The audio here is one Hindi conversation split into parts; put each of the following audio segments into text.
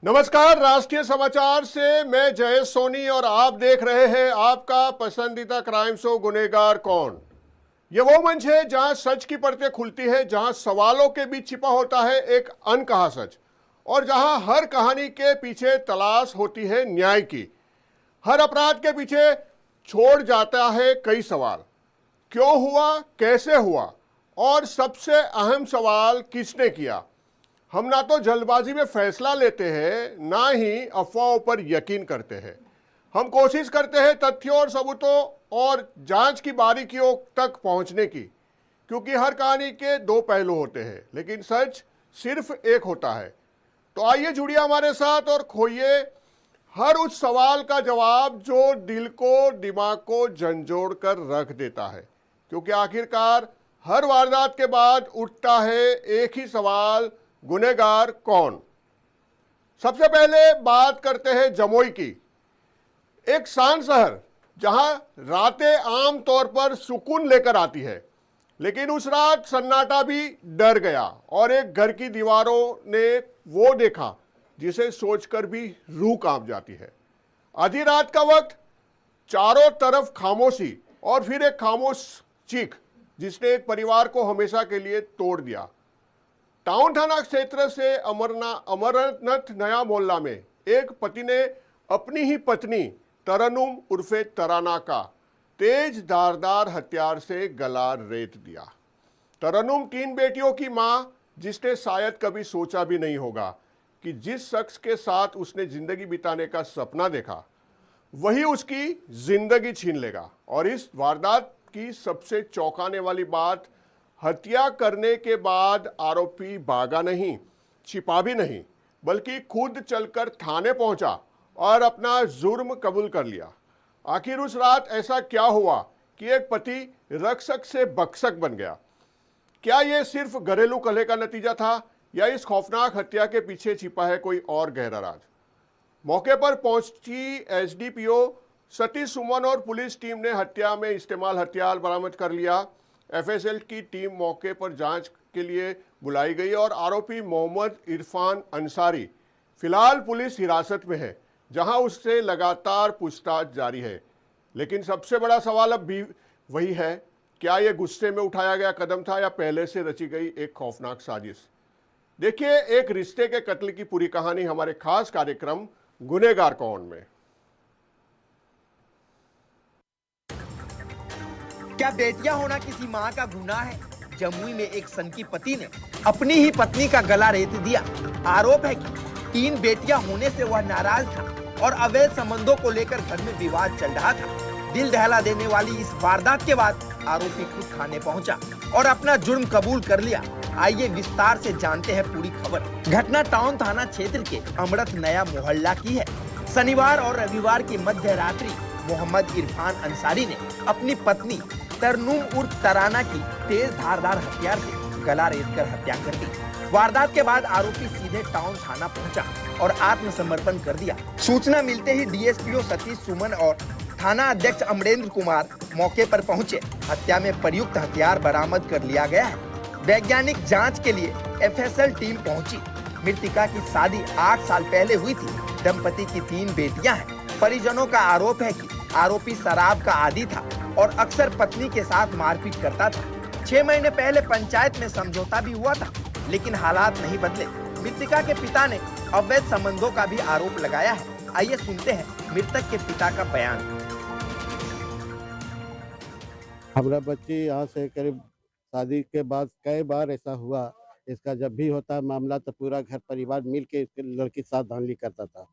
नमस्कार, राष्ट्रीय समाचार से मैं जयेश सोनी और आप देख रहे हैं आपका पसंदीदा क्राइम शो गुनहगार कौन। ये वो मंच है जहां सच की परतें खुलती है, जहां सवालों के बीच छिपा होता है एक अनकहा सच, और जहां हर कहानी के पीछे तलाश होती है न्याय की। हर अपराध के पीछे छोड़ जाता है कई सवाल। क्यों हुआ, कैसे हुआ, और सबसे अहम सवाल किसने किया। हम ना तो जल्दबाजी में फैसला लेते हैं, ना ही अफवाहों पर यकीन करते हैं। हम कोशिश करते हैं तथ्यों और सबूतों और जांच की बारीकियों तक पहुंचने की, क्योंकि हर कहानी के दो पहलू होते हैं, लेकिन सच सिर्फ एक होता है। तो आइए जुड़िए हमारे साथ और खोइए हर उस सवाल का जवाब जो दिल को, दिमाग को झंझोड़ कर रख देता है, क्योंकि आखिरकार हर वारदात के बाद उठता है एक ही सवाल, गुनहगार कौन। सबसे पहले बात करते हैं जमुई की, एक शांत शहर जहां रातें आम तौर पर सुकून लेकर आती है, लेकिन उस रात सन्नाटा भी डर गया और एक घर की दीवारों ने वो देखा जिसे सोचकर भी रूह कांप जाती है। आधी रात का वक्त, चारों तरफ खामोशी और फिर एक खामोश चीख जिसने एक परिवार को हमेशा के लिए तोड़ दिया। टाउन थाना क्षेत्र से अमरनाथ नया मोहल्ला में एक पति ने अपनी ही पत्नी तरन्नुम उर्फे तराना का तेज धारदार हथियार से गला रेत दिया। तरन्नुम 3 बेटियों की मां, जिसने शायद कभी सोचा भी नहीं होगा कि जिस शख्स के साथ उसने जिंदगी बिताने का सपना देखा वही उसकी जिंदगी छीन लेगा। और इस वारदात की सबसे चौंकाने वाली बात, हत्या करने के बाद आरोपी भागा नहीं, छिपा भी नहीं, बल्कि खुद चलकर थाने पहुंचा और अपना जुर्म कबूल कर लिया। आखिर उस रात ऐसा क्या हुआ कि एक पति रक्षक से भक्षक बन गया? क्या यह सिर्फ घरेलू कलह का नतीजा था, या इस खौफनाक हत्या के पीछे छिपा है कोई और गहरा राज? मौके पर पहुंची एसडीपीओ सतीश सुमन और पुलिस टीम ने हत्या में इस्तेमाल हथियार बरामद कर लिया। एफएसएल की टीम मौके पर जांच के लिए बुलाई गई और आरोपी मोहम्मद इरफान अंसारी फिलहाल पुलिस हिरासत में है, जहां उससे लगातार पूछताछ जारी है। लेकिन सबसे बड़ा सवाल अब भी वही है, क्या यह गुस्से में उठाया गया कदम था या पहले से रची गई एक खौफनाक साजिश? देखिए एक रिश्ते के कत्ल की पूरी कहानी हमारे खास कार्यक्रम गुनहगार कौन में। क्या बेटियां होना किसी माँ का गुनाह है? जमुई में एक सनकी पति ने अपनी ही पत्नी का गला रेत दिया। आरोप है कि 3 बेटियां होने से वह नाराज था और अवैध संबंधों को लेकर घर में विवाद चल रहा था। दिल दहला देने वाली इस वारदात के बाद आरोपी खुद थाने पहुंचा और अपना जुर्म कबूल कर लिया। आइए विस्तार से जानते हैं पूरी खबर। घटना टाउन थाना क्षेत्र के अमृत नया मोहल्ला की है। शनिवार और रविवार की मध्य रात्रि मोहम्मद इरफान अंसारी ने अपनी पत्नी तरन्नुम उर्फ तराना की तेज धारदार हथियार से गला रेतकर हत्या कर दी। वारदात के बाद आरोपी सीधे टाउन थाना पहुंचा और आत्मसमर्पण कर दिया। सूचना मिलते ही डीएसपीओ सतीश सुमन और थाना अध्यक्ष अमरेंद्र कुमार मौके पर पहुंचे। हत्या में प्रयुक्त हथियार बरामद कर लिया गया है। वैज्ञानिक जांच के लिए एफएसएल टीम पहुंची। मृतका की शादी 8 साल पहले हुई थी। दंपति की 3 बेटियां हैं। परिजनों का आरोप है कि आरोपी शराब का आदी था और अक्सर पत्नी के साथ मारपीट करता था। 6 महीने पहले पंचायत में समझौता भी हुआ था, लेकिन हालात नहीं बदले। मृतका के पिता ने अवैध संबंधों का भी आरोप लगाया है। आइए सुनते हैं मृतक के पिता का बयान। हमारा बच्ची यहाँ से करीब शादी के बाद कई बार ऐसा हुआ। इसका जब भी होता है मामला तो पूरा घर परिवार मिल के इसके लड़की के साथ धांधली करता था।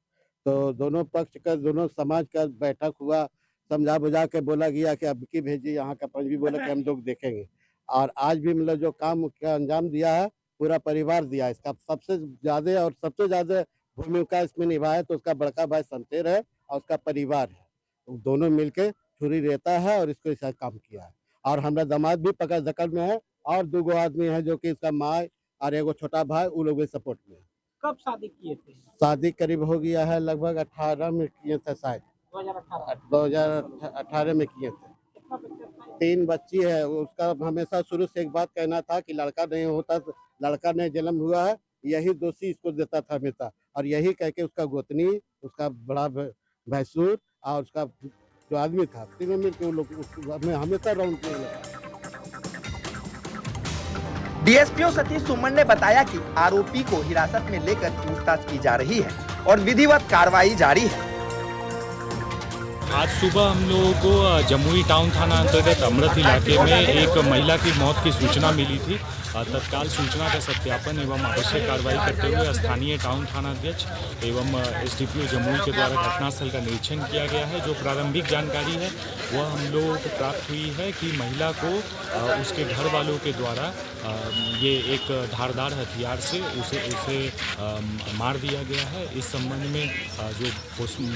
तो दोनों पक्ष का, दोनों समाज का बैठक हुआ, समझा बुझा के बोला गया कि अब की भेजिए। यहाँ का पंच भी बोला कि हम लोग देखेंगे। और आज भी मतलब जो काम का अंजाम दिया है पूरा परिवार दिया। इसका सबसे ज्यादा और सबसे ज्यादा भूमिका इसमें निभाया तो उसका बड़का भाई शमशेर है और उसका परिवार है। दोनों मिलके छुरी रहता है और इसको ऐसा काम किया है। और हमारा दामाद भी पकड़ दकड़ में है और 2 आदमी है जो कि इसका माँ और एगो छोटा भाई, वो लोग सपोर्ट में है। कब शादी किए थे? शादी करीब हो गया है लगभग 18 में किए थे, शायद 2018 में किए थे। कितना बच्चा था? 3 बच्ची है। उसका हमेशा शुरू से एक बात कहना था कि लड़का नहीं होता, लड़का नहीं जन्म हुआ है, यही दोषी इसको देता था हमेशा। और यही कह के उसका गोतनी, उसका बड़ा भैंसुर और उसका जो आदमी था, तीनों मिलकर वो लोग हमें हमेशा राउंड किए लगा। डीएसपीओ सतीश सुमन ने बताया कि आरोपी को हिरासत में लेकर पूछताछ की जा रही है और विधिवत कार्रवाई जारी है। आज सुबह हम लोगों को जमुई टाउन थाना अंतर्गत अमृत इलाके में एक महिला की मौत की सूचना मिली थी। तत्काल सूचना का सत्यापन एवं आवश्यक कार्रवाई करते हुए स्थानीय टाउन थाना अध्यक्ष एवं एसडीपीओ जमुई के द्वारा घटनास्थल का निरीक्षण किया गया है। जो प्रारंभिक जानकारी है वह हम लोगों को प्राप्त हुई है कि महिला को उसके घर वालों के द्वारा ये एक धारदार हथियार से उसे मार दिया गया है। इस संबंध में जो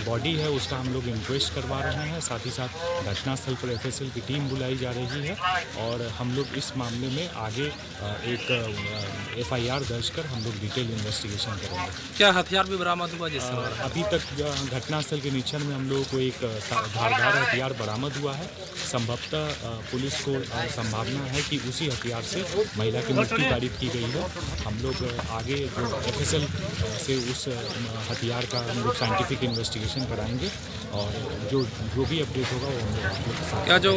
बॉडी है उसका हम लोग इंक्वेस्ट करवा रहे हैं। साथ ही साथ घटनास्थल पर एफएसएल की टीम बुलाई जा रही है और हम लोग इस मामले में आगे एक एफआईआर दर्ज कर हम लोग डिटेल इन्वेस्टिगेशन करेंगे। क्या हथियार भी बरामद हुआ? जिससे अभी तक घटनास्थल के निरीक्षण में हम लोगों को एक धारदार हथियार बरामद हुआ है। संभवतः पुलिस को संभावना है कि उसी हथियार से महिला की मृत्यु तारीफ की गई है। हम लोग आगे जो एफएसएल से उस हथियार का हम लोग साइंटिफिक इन्वेस्टिगेशन कराएंगे और जो भी अपडेट होगा वो हम लोग आप लोग के साथ। क्या जो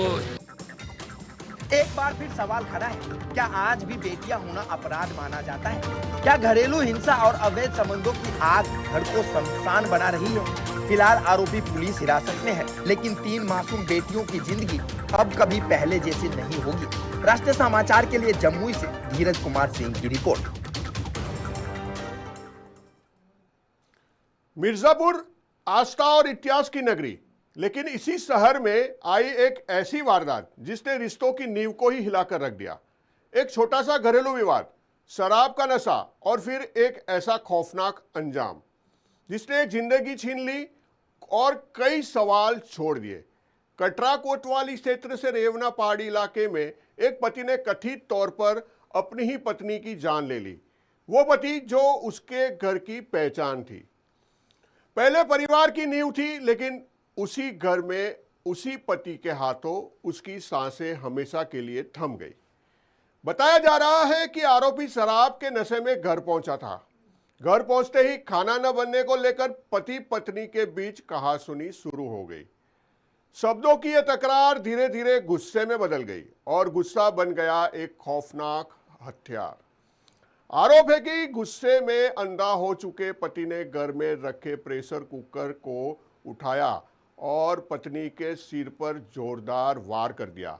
एक बार फिर सवाल खड़ा है, क्या आज भी बेटियां होना अपराध माना जाता है? क्या घरेलू हिंसा और अवैध संबंधों की आग घर को शमशान बना रही है? फिलहाल आरोपी पुलिस हिरासत में है, लेकिन 3 मासूम बेटियों की जिंदगी अब कभी पहले जैसी नहीं होगी। राष्ट्रीय समाचार के लिए जमुई से धीरज कुमार सिंह की रिपोर्ट। मिर्जापुर आस्था और इतिहास की नगरी, लेकिन इसी शहर में आई एक ऐसी वारदात जिसने रिश्तों की नींव को ही हिलाकर रख दिया। एक छोटा सा घरेलू विवाद, शराब का नशा और फिर एक ऐसा खौफनाक अंजाम जिसने एक जिंदगी छीन ली और कई सवाल छोड़ दिए। कटरा कोतवाली क्षेत्र से रेवना पहाड़ी इलाके में एक पति ने कथित तौर पर अपनी ही पत्नी की जान ले ली। वो पति जो उसके घर की पहचान थी, पहले परिवार की नींव थी, लेकिन उसी घर में उसी पति के हाथों उसकी सांसें हमेशा के लिए थम गई। बताया जा रहा है कि आरोपी शराब के नशे में घर पहुंचा था। घर पहुंचते ही खाना न बनने को लेकर पति पत्नी के बीच कहासुनी शुरू हो गई। शब्दों की यह तकरार धीरे धीरे गुस्से में बदल गई और गुस्सा बन गया एक खौफनाक हथियार। आरोप है कि गुस्से में अंधा हो चुके पति ने घर में रखे प्रेशर कुकर को उठाया और पत्नी के सिर पर जोरदार वार कर दिया।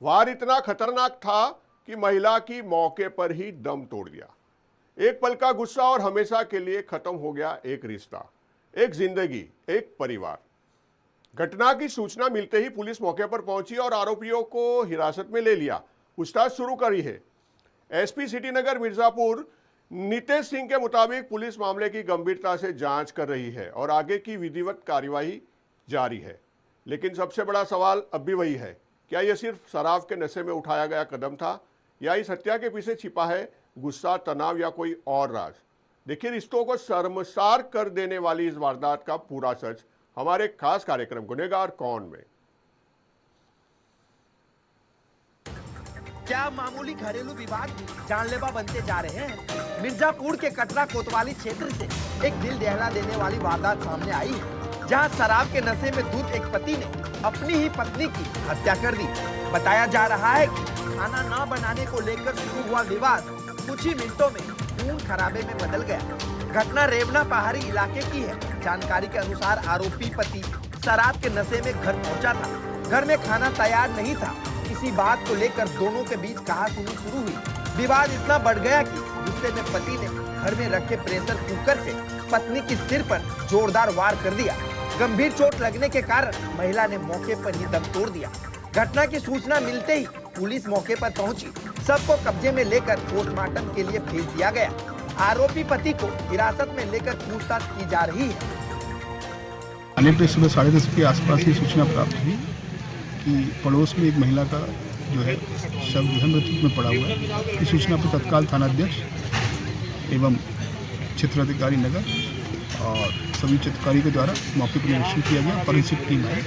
वार इतना खतरनाक था कि महिला की मौके पर ही दम तोड़ दिया। एक पल का गुस्सा और हमेशा के लिए खत्म हो गया एक रिश्ता, एक जिंदगी, एक परिवार। घटना की सूचना मिलते ही पुलिस मौके पर पहुंची और आरोपियों को हिरासत में ले लिया। पूछताछ शुरू करी है। एसपी सिटी नगर मिर्जापुर नितेश सिंह के मुताबिक पुलिस मामले की गंभीरता से जांच कर रही है और आगे की विधिवत कार्यवाही जारी है। लेकिन सबसे बड़ा सवाल अब भी वही है, क्या यह सिर्फ शराब के नशे में उठाया गया कदम था या इस हत्या के पीछे छिपा है गुस्सा, तनाव या कोई और राज? देखिए, रिश्तों को शर्मसार कर देने वाली इस वारदात का पूरा सच हमारे खास कार्यक्रम गुनहगार कौन में। क्या मामूली घरेलू विवाद भी जानलेवा बनते जा रहे हैं? मिर्जापुर के कटरा कोतवाली क्षेत्र से एक दिल दहला देने वाली वारदात सामने आई है, जहां शराब के नशे में धुत एक पति ने अपनी ही पत्नी की हत्या कर दी। बताया जा रहा है कि खाना न बनाने को लेकर शुरू हुआ विवाद कुछ ही मिनटों में खून खराबे में बदल गया। घटना रेवना पहाड़ी इलाके की है। जानकारी के अनुसार आरोपी पति शराब के नशे में घर पहुंचा था। घर में खाना तैयार नहीं था। इसी बात को लेकर दोनों के बीच कहासुनी शुरू हुई। विवाद इतना बढ़ गया कि गुस्से में पति ने घर में रखे प्रेशर कुकर से पत्नी की सिर पर जोरदार वार कर दिया। गंभीर चोट लगने के कारण महिला ने मौके पर ही दम तोड़ दिया। घटना की सूचना मिलते ही पुलिस मौके पर पहुंची। सबको कब्जे में लेकर पोस्टमार्टम के लिए भेज दिया गया। आरोपी पति को हिरासत में लेकर पूछताछ की जा रही है। थाने पे सुबह 10:30 के आसपास ये सूचना प्राप्त हुई कि पड़ोस में एक महिला का जो है शव मृत्यु में पड़ा हुआ है। इस सूचना पर तत्काल थानाध्यक्ष एवं क्षेत्राधिकारी नगर और सभी क्षेत्राधिकारी के द्वारा मौके पर निरीक्षण किया गया। फॉरेंसिक टीम आई,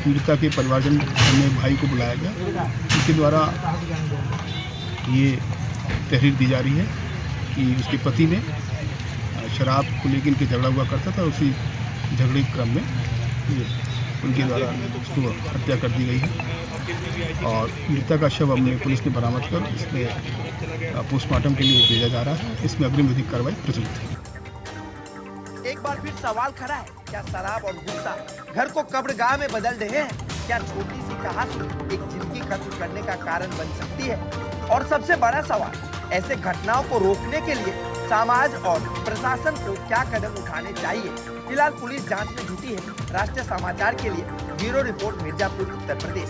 पीड़िता के परिवारजन में भाई को बुलाया गया। इसके द्वारा ये तहरीर दी जा रही है कि उसके पति ने शराब को लेकर इनके झगड़ा हुआ करता था। उसी झगड़े के क्रम में ये उनके द्वारा उसको हत्या कर दी गई है और मृतक का शव हमने पुलिस ने बरामद कर इसमें पोस्टमार्टम के लिए भेजा जा रहा है। इसमें अग्रिम विधिक कार्रवाई प्रचलित है। एक बार फिर सवाल खड़ा है, क्या शराब और गुस्सा घर को कब्रगाह में बदल रहे हैं? क्या छोटी सी कहासुनी एक जिंदगी खत्म करने का कारण बन सकती है? और सबसे बड़ा सवाल, ऐसे घटनाओं को रोकने के लिए समाज और प्रशासन को क्या कदम उठाने चाहिए? फिलहाल पुलिस जांच में जुटी है। राष्ट्रीय समाचार के लिए ब्यूरो रिपोर्ट, मिर्जापुर, उत्तर प्रदेश।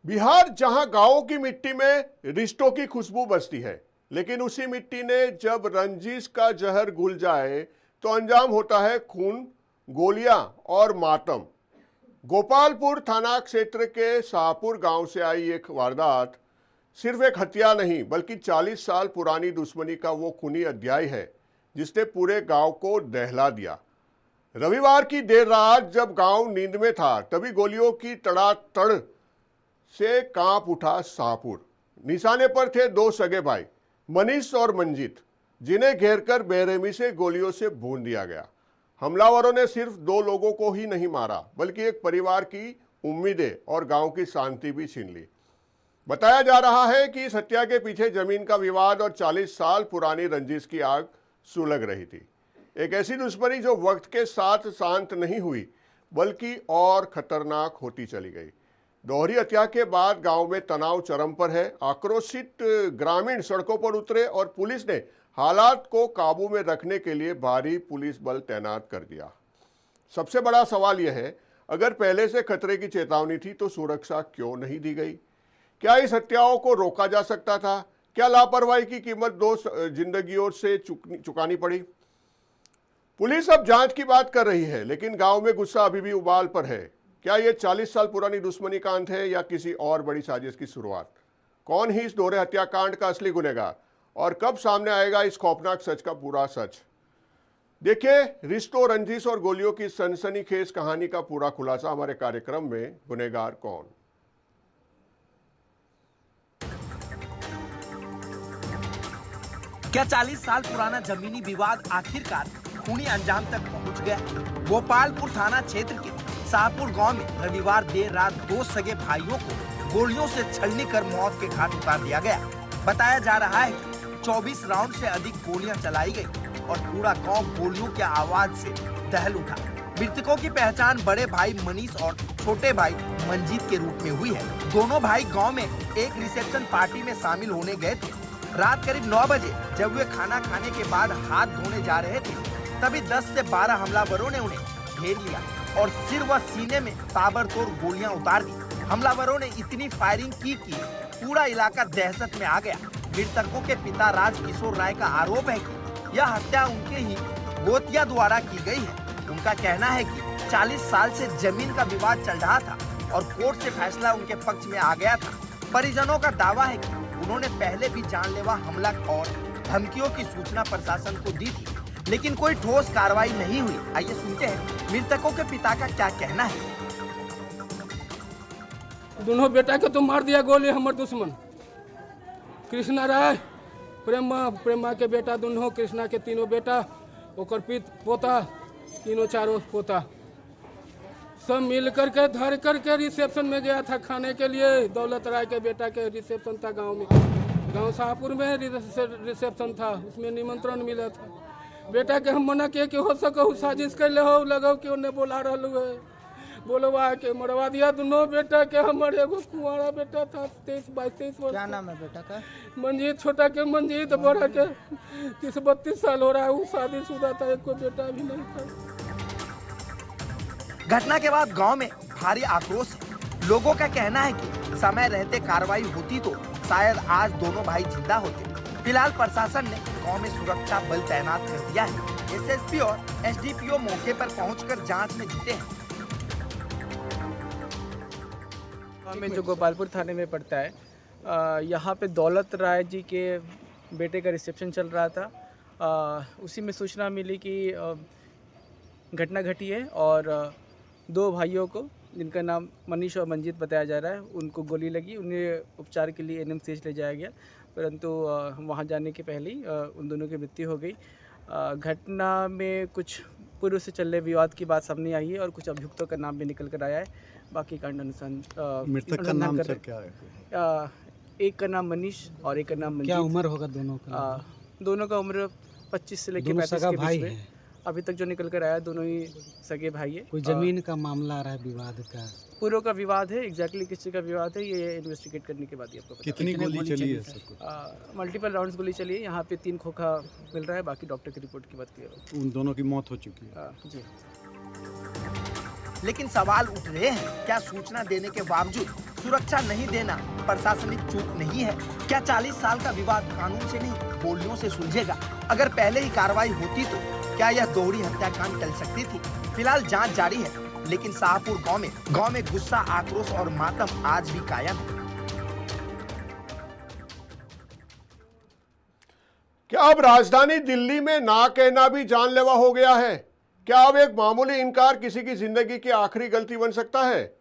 बिहार जहां गांवों की मिट्टी में रिश्तों की खुशबू बसती है, लेकिन उसी मिट्टी ने जब रंजिश का जहर घुल जाए तो अंजाम होता है खून, गोलियां और मातम। गोपालपुर थाना क्षेत्र के शाहपुर गांव से आई एक वारदात सिर्फ एक हत्या नहीं बल्कि 40 साल पुरानी दुश्मनी का वो खूनी अध्याय है जिसने पूरे गांव को दहला दिया। रविवार की देर रात जब गांव नींद में था तभी गोलियों की तड़ातड़ से कांप उठा शाहपुर। निशाने पर थे दो सगे भाई मनीष और मंजीत, जिन्हें घेरकर बेरहमी से गोलियों से भून दिया गया। हमलावरों ने सिर्फ दो लोगों को ही नहीं मारा बल्कि एक परिवार की उम्मीदें और गांव की शांति भी छीन ली। बताया जा रहा है कि इस हत्या के पीछे जमीन का विवाद और 40 साल पुरानी रंजिश की आग सुलग रही थी। एक ऐसी दुश्मनी जो वक्त के साथ शांत नहीं हुई बल्कि और खतरनाक होती चली गई। दोहरी हत्या के बाद गांव में तनाव चरम पर है। आक्रोशित ग्रामीण सड़कों पर उतरे और पुलिस ने हालात को काबू में रखने के लिए भारी पुलिस बल तैनात कर दिया। सबसे बड़ा सवाल यह है, अगर पहले से खतरे की चेतावनी थी तो सुरक्षा क्यों नहीं दी गई? क्या इस हत्याओं को रोका जा सकता था? क्या लापरवाही की कीमत दो जिंदगियों से चुकानी पड़ी? पुलिस अब जांच की बात कर रही है, लेकिन गांव में गुस्सा अभी भी उबाल पर है। क्या ये 40 साल पुरानी दुश्मनी का अंत है या किसी और बड़ी साजिश की शुरुआत? कौन ही इस दोहरे हत्याकांड का असली गुनहगार और कब सामने आएगा इस खौफनाक सच का पूरा सच? देखिए, रिश्तों, रंजिश और गोलियों की सनसनीखेज कहानी का पूरा खुलासा हमारे कार्यक्रम में गुनहगार कौन। क्या 40 साल पुराना जमीनी विवाद आखिरकार खूनी अंजाम तक पहुंच गया? गोपालपुर थाना क्षेत्र के शाहपुर गांव में रविवार देर रात दो सगे भाइयों को गोलियों से छलनी कर मौत के घाट उतार दिया गया। बताया जा रहा है कि 24 राउंड से अधिक गोलियां चलाई गई और पूरा गांव गोलियों की आवाज से दहल उठा। मृतकों की पहचान बड़े भाई मनीष और छोटे भाई मंजीत के रूप में हुई है। दोनों भाई गांव में एक रिसेप्शन पार्टी में शामिल होने गए थे। रात करीब 9 बजे जब वे खाना खाने के बाद हाथ धोने जा रहे थे तभी 10 से 12 हमलावरों ने उन्हें घेर लिया और सिर व सीने में ताबड़तोड़ गोलियां उतार दी। हमलावरों ने इतनी फायरिंग की कि पूरा इलाका दहशत में आ गया। मृतकों के पिता राज किशोर राय का आरोप है कि यह हत्या उनके ही गोतिया द्वारा की गई है। उनका कहना है कि 40 साल से जमीन का विवाद चल रहा था और कोर्ट से फैसला उनके पक्ष में आ गया था। परिजनों का दावा है कि उन्होंने पहले भी जानलेवा हमला और धमकियों की सूचना प्रशासन को दी थी, लेकिन कोई ठोस कार्रवाई नहीं हुई। आइए सुनते हैं मृतकों के पिता का क्या कहना है। दोनों बेटा के तो मार दिया गोली हमारे दुश्मन। कृष्णा राय, प्रेमा के बेटा दोनों, कृष्णा के तीनों बेटा, ओकर पोता, तीनों चारों पोता, सब मिल करके धर करके रिसेप्शन में गया था खाने के लिए। दौलत राय के बेटा के रिसेप्शन था गांव में, गांव शाहपुर में रिसेप्शन था, उसमें निमंत्रण मिला था। बेटा के हम मना किए कि हो सको साजिश कर ले हो लगो कि उन्हें बोला रहा है, बोलवा के मरवा दिया दोनों बेटा के। हमारे एगो कुंवारा बेटा था 23-22 वर्ष। क्या नाम है बेटा का? मंजीत, छोटा के मंजीत, बड़ा के 30-32 साल हो रहा है। वो शादीशुदा था, एक को बेटा भी नहीं था। घटना के बाद गांव में भारी आक्रोश है। लोगों का कहना है कि समय रहते कार्रवाई होती तो शायद आज दोनों भाई जिंदा होते। फिलहाल प्रशासन ने गांव में सुरक्षा बल तैनात कर दिया है। एसएसपी और एसडीपीओ मौके पर पहुंचकर जांच में जुटे हैं। में जो गोपालपुर थाने में पड़ता है, यहाँ पे दौलत राय जी के बेटे का रिसेप्शन चल रहा था। उसी में सूचना मिली कि घटना घटी है और दो भाइयों को जिनका नाम मनीष और मंजीत बताया जा रहा है, उनको गोली लगी। उन्हें उपचार के लिए NMCH ले जाया गया, परंतु वहां जाने के पहले ही उन दोनों की मृत्यु हो गई। घटना में कुछ पूर्व से चल रहे विवाद की बात सामने आई है और कुछ अभियुक्तों का नाम भी निकल कर आया है। बाकी कांड अनुसार मृतक का नाम सर क्या है? एक का नाम मनीष और एक का नाम मंजीत। क्या उम्र होगा दोनों का? दोनों का उम्र 25 से लेकर 35 के बीच में। अभी तक जो निकल कर आया दोनों ही सगे भाई है। कोई जमीन का मामला आ रहा है, विवाद का? पूर्व का विवाद है, एग्जैक्टली किस चीज़ का विवाद है ये इन्वेस्टिगेट करने के बाद ही आपको कितनी गोली चली है सर? मल्टीपल राउंड्स गोली चली है। यहाँ पे 3 खोखा मिल रहा है, बाकी डॉक्टर की रिपोर्ट की बात क्लियर हो। उन दोनों की मौत हो चुकी है। जी। लेकिन सवाल उठ रहे हैं, क्या सूचना देने के बावजूद सुरक्षा नहीं देना प्रशासनिक चूक नहीं है? क्या 40 साल का विवाद कानून से नहीं गोलियों से सुलझेगा? अगर पहले ही कार्रवाई होती तो क्या यह दोहरी हत्याकांड टल सकती थी? फिलहाल जांच जारी है, लेकिन शाहपुर गांव में गुस्सा, आक्रोश और मातम आज भी कायम है। क्या अब राजधानी दिल्ली में ना कहना भी जानलेवा हो गया है? क्या अब एक मामूली इनकार किसी की जिंदगी की आखिरी गलती बन सकता है?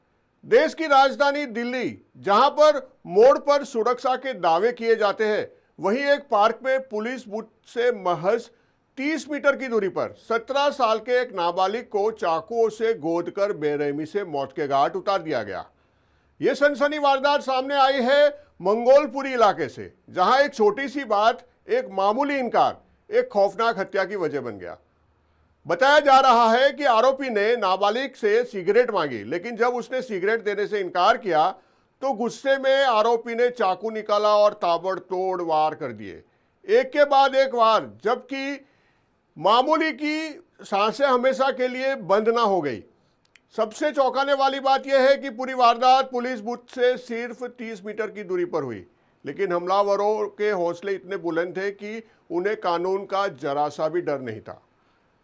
देश की राजधानी दिल्ली, जहां पर मोड़ पर सुरक्षा के दावे किए जाते हैं, वहीं एक पार्क में पुलिस बूथ से महज 30 मीटर की दूरी पर 17 साल के एक नाबालिग को चाकुओं से गोदकर बेरहमी से मौत के घाट उतार दिया गया। ये सनसनी वारदात सामने आई है मंगोलपुरी इलाके से, जहां एक छोटी सी बात, एक मामूली इनकार, एक खौफनाक हत्या की वजह बन गया। बताया जा रहा है कि आरोपी ने नाबालिग से सिगरेट मांगी, लेकिन जब उसने सिगरेट देने से इनकार किया तो गुस्से में आरोपी ने चाकू निकाला और ताबड़तोड़ वार कर दिए, एक के बाद एक वार, जबकि मामूली की सांसें हमेशा के लिए बंद ना हो गई। सबसे चौंकाने वाली बात यह है कि पूरी वारदात पुलिस बूथ से सिर्फ 30 मीटर की दूरी पर हुई, लेकिन हमलावरों के हौसले इतने बुलंद थे कि उन्हें कानून का जरा सा भी डर नहीं था।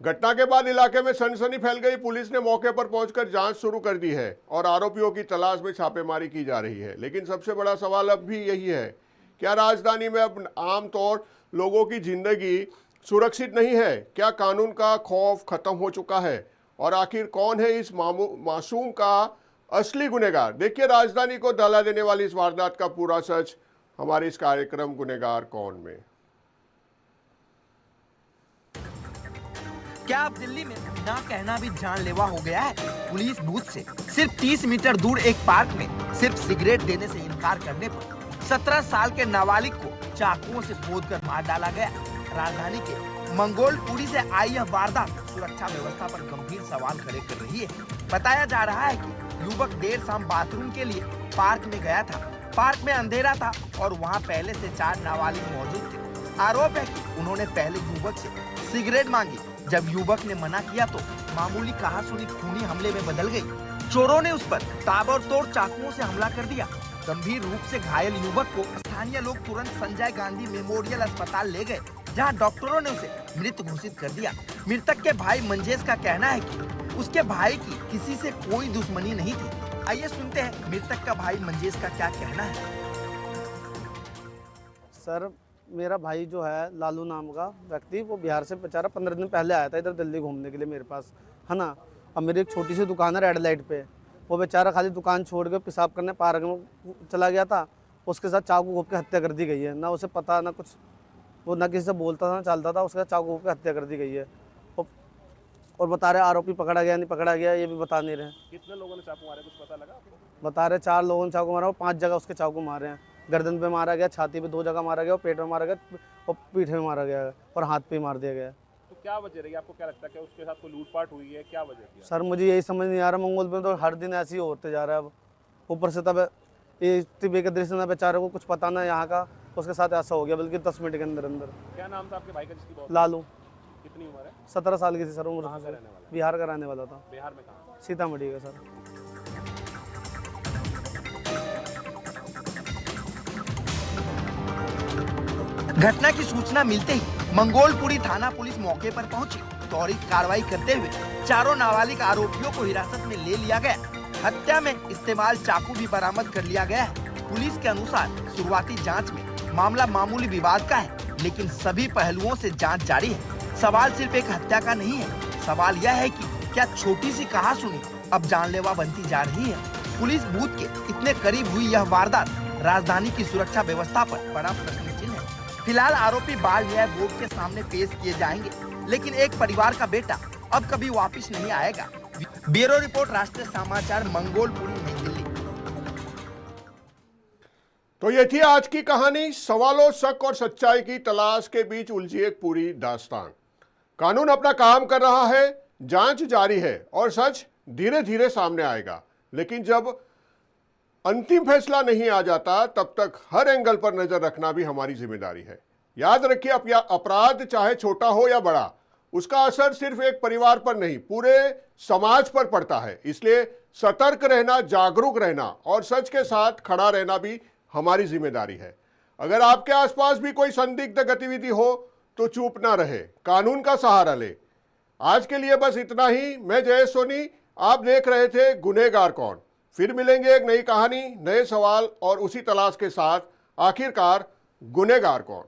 घटना के बाद इलाके में सनसनी फैल गई। पुलिस ने मौके पर पहुंचकर जांच शुरू कर दी है और आरोपियों की तलाश में छापेमारी की जा रही है। लेकिन सबसे बड़ा सवाल अब भी यही है, क्या राजधानी में अब आमतौर लोगों की जिंदगी सुरक्षित नहीं है? क्या कानून का खौफ खत्म हो चुका है? और आखिर कौन है इस मासूम का असली गुनहगार? देखिए राजधानी को दहला देने वाली इस वारदात का पूरा सच हमारे इस कार्यक्रम गुनहगार कौन में। क्या अब दिल्ली में ना कहना भी जानलेवा हो गया है? पुलिस बूथ से सिर्फ 30 मीटर दूर एक पार्क में सिर्फ सिगरेट देने से इनकार करने पर 17 साल के नाबालिग को चाकुओं से गोदकर मार डाला गया। राजधानी के मंगोलपुरी से आई यह वारदात सुरक्षा व्यवस्था पर गंभीर सवाल खड़े कर रही है। बताया जा रहा है कि युवक देर शाम बाथरूम के लिए पार्क में गया था। पार्क में अंधेरा था और वहां पहले से 4 नाबालिग मौजूद थे। आरोप है कि उन्होंने पहले युवक से सिगरेट मांगी। जब युवक ने मना किया तो मामूली कहासुनी खूनी हमले में बदल गई। चोरों ने उस पर ताबड़तोड़ चाकुओं से हमला कर दिया। गंभीर रूप से घायल युवक को स्थानीय लोग तुरंत संजय गांधी मेमोरियल अस्पताल ले गए, जहां डॉक्टरों ने उसे मृत घोषित कर दिया। मृतक के भाई मंजेश का कहना है कि उसके भाई की किसी से कोई दुश्मनी नहीं थी। आइए सुनते हैं मृतक का भाई मंजेश का क्या कहना है। सर मेरा भाई जो है लालू नाम का व्यक्ति, वो बिहार से बेचारा 15 दिन पहले आया था इधर दिल्ली घूमने के लिए मेरे पास, है ना। अब मेरी एक छोटी सी दुकान है रेड लाइट पे, वो बेचारा खाली दुकान छोड़ के पेशाब करने पार्क में चला गया था। उसके साथ चाकू घोंप के हत्या कर दी गई है। ना उसे पता ना कुछ, वो ना किसी से बोलता था ना चलता था, उसके साथ चाकू घोंप के हत्या कर दी गई है। और बता रहे आरोपी पकड़ा गया नहीं पकड़ा गया, ये भी बता नहीं रहे। कितने लोगों ने चाकू मारे, कुछ पता लगा? बता रहे 4 लोगों ने चाकू मारा और 5 जगह उसके चाकू मारे हैं। गर्दन पे मारा गया, छाती पे 2 जगह मारा गया और पेट में मारा गया और पीठ में मारा गया और हाथ पे मार दिया गया। तो क्या वजह रही, आपको क्या लगता है कि उसके साथ कोई लूटपाट हुई है, क्या वजह थी? सर मुझे यही समझ नहीं आ रहा, मंगोल में तो हर दिन ऐसे ही होते जा रहा है। अब ऊपर से तब ये इतनी बेकदरी से ना बेचारे को कुछ पता ना यहाँ का, उसके साथ ऐसा हो गया बल्कि 10 मिनट के अंदर अंदर। क्या नाम था आपके भाई का जिसकी बहुत? लालू। कितनी उम्र है? 17 साल की थी सर उम्र। कहाँ का रहने वाला है? बिहार का रहने वाला था। बिहार में कहाँ? सीतामढ़ी का सर। घटना की सूचना मिलते ही मंगोलपुरी थाना पुलिस मौके पर पहुंची। त्वरित कार्रवाई करते हुए चारों नाबालिग आरोपियों को हिरासत में ले लिया गया। हत्या में इस्तेमाल चाकू भी बरामद कर लिया गया है। पुलिस के अनुसार शुरुआती जांच में मामला मामूली विवाद का है, लेकिन सभी पहलुओं से जांच जारी है। सवाल सिर्फ एक हत्या का नहीं है, सवाल यह है कि क्या छोटी सी कहासुनी अब जानलेवा बनती जा रही है। पुलिस बूथ के इतने करीब हुई यह वारदात राजधानी की सुरक्षा व्यवस्था पर बड़ा प्रश्न चिन्ह है। फिलहाल आरोपी बाल न्याय बोर्ड के सामने पेश किए जाएंगे, लेकिन एक परिवार का बेटा अब कभी वापस नहीं आएगा। ब्यूरो रिपोर्ट, राष्ट्रीय समाचार, मंगोलपुरी, नई दिल्ली। तो ये थी आज की कहानी। सवालों, शक और सच्चाई की तलाश के बीच उलझी एक पूरी दास्तान। कानून अपना काम कर रहा है, जांच जारी है और सच धीरे धीरे सामने आएगा। लेकिन जब अंतिम फैसला नहीं आ जाता तब तक हर एंगल पर नजर रखना भी हमारी जिम्मेदारी है। याद रखिए, अपराध चाहे छोटा हो या बड़ा, उसका असर सिर्फ एक परिवार पर नहीं, पूरे समाज पर पड़ता है। इसलिए सतर्क रहना, जागरूक रहना और सच के साथ खड़ा रहना भी हमारी जिम्मेदारी है। अगर आपके आसपास भी कोई संदिग्ध गतिविधि हो तो चुप ना रहे, कानून का सहारा ले। आज के लिए बस इतना ही। मैं जयेश सोनी, आप देख रहे थे गुनहगार कौन। फिर मिलेंगे एक नई कहानी, नए सवाल और उसी तलाश के साथ, आखिरकार गुनहगार कौन।